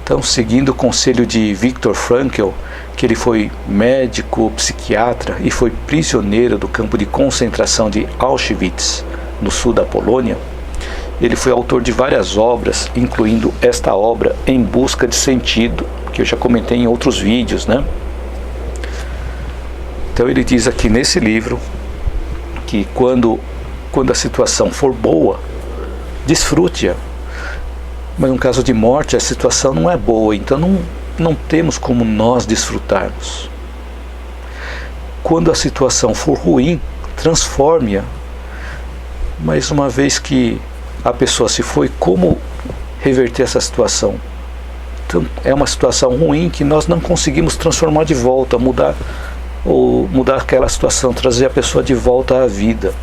Então, seguindo o conselho de Viktor Frankl, que ele foi médico, psiquiatra e foi prisioneiro do campo de concentração de Auschwitz, no sul da Polônia, ele foi autor de várias obras, incluindo esta obra Em Busca de Sentido, que eu já comentei em outros vídeos, né? Então ele diz aqui nesse livro que quando a situação for boa, desfrute-a. Mas no caso de morte, a situação não é boa, então não temos como nós desfrutarmos. Quando a situação for ruim, transforme-a. Mas uma vez que a pessoa se foi, como reverter essa situação? Então, é uma situação ruim que nós não conseguimos transformar de volta, mudar aquela situação, trazer a pessoa de volta à vida.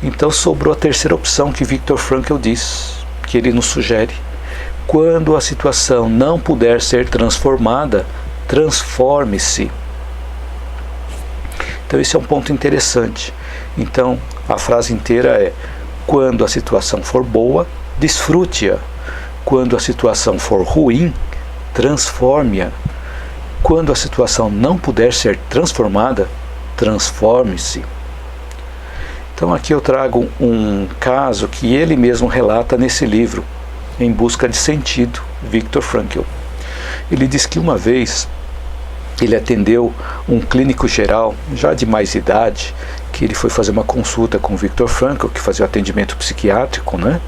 Então sobrou a terceira opção que Viktor Frankl diz, que ele nos sugere: quando a situação não puder ser transformada, transforme-se. Então esse é um ponto interessante. Então a frase inteira é: quando a situação for boa, desfrute-a. Quando a situação for ruim, transforme-a. Quando a situação não puder ser transformada, transforme-se. Então aqui eu trago um caso que ele mesmo relata nesse livro, Em Busca de Sentido, Viktor Frankl. Ele diz que uma vez ele atendeu um clínico geral, já de mais idade, que ele foi fazer uma consulta com o Viktor Frankl, que fazia o atendimento psiquiátrico, né?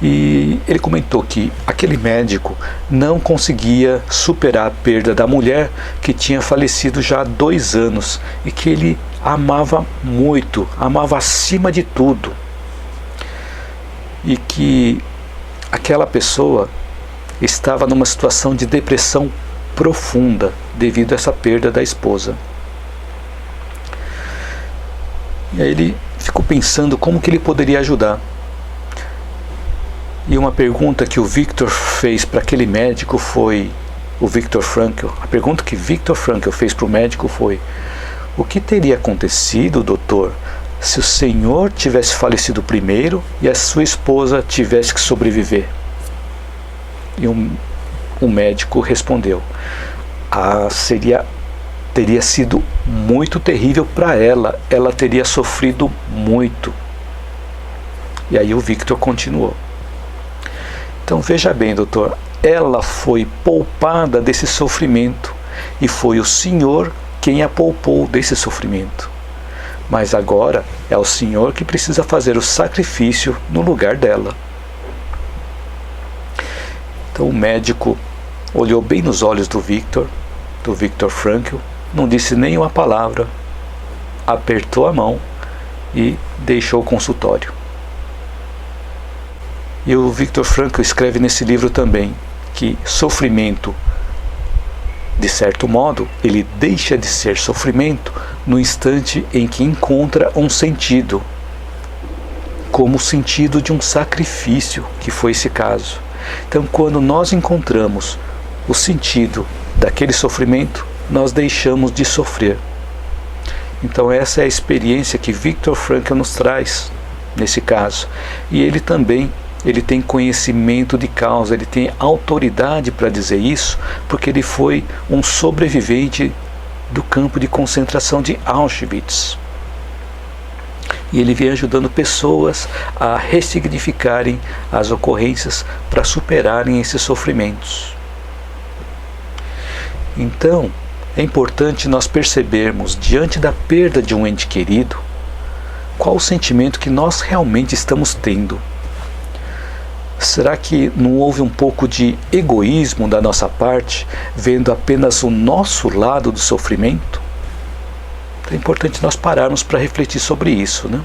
E ele comentou que aquele médico não conseguia superar a perda da mulher que tinha falecido já há 2 anos e que ele amava muito, amava acima de tudo. E que aquela pessoa estava numa situação de depressão profunda devido a essa perda da esposa. E aí ele ficou pensando como que ele poderia ajudar. E uma pergunta que o Viktor fez para aquele médico foi, o Viktor Frankl, a pergunta que Viktor Frankl fez para o médico foi: o que teria acontecido, doutor, se o senhor tivesse falecido primeiro e a sua esposa tivesse que sobreviver? E o médico respondeu: teria sido muito terrível para ela teria sofrido muito. E aí o Viktor continuou: então veja bem, doutor, ela foi poupada desse sofrimento e foi o senhor quem a poupou desse sofrimento. Mas agora é o senhor que precisa fazer o sacrifício no lugar dela. Então o médico olhou bem nos olhos do Viktor Frankl, não disse nenhuma palavra, apertou a mão e deixou o consultório. E o Viktor Frankl escreve nesse livro também que sofrimento, de certo modo, ele deixa de ser sofrimento no instante em que encontra um sentido, como o sentido de um sacrifício, que foi esse caso. Então, quando nós encontramos o sentido daquele sofrimento, nós deixamos de sofrer. Então essa é a experiência que Viktor Frankl nos traz nesse caso. E ele também tem conhecimento de causa, ele tem autoridade para dizer isso, porque ele foi um sobrevivente do campo de concentração de Auschwitz. E ele vem ajudando pessoas a ressignificarem as ocorrências para superarem esses sofrimentos. Então, é importante nós percebermos, diante da perda de um ente querido, qual o sentimento que nós realmente estamos tendo. Será que não houve um pouco de egoísmo da nossa parte, vendo apenas o nosso lado do sofrimento? É importante nós pararmos para refletir sobre isso, né?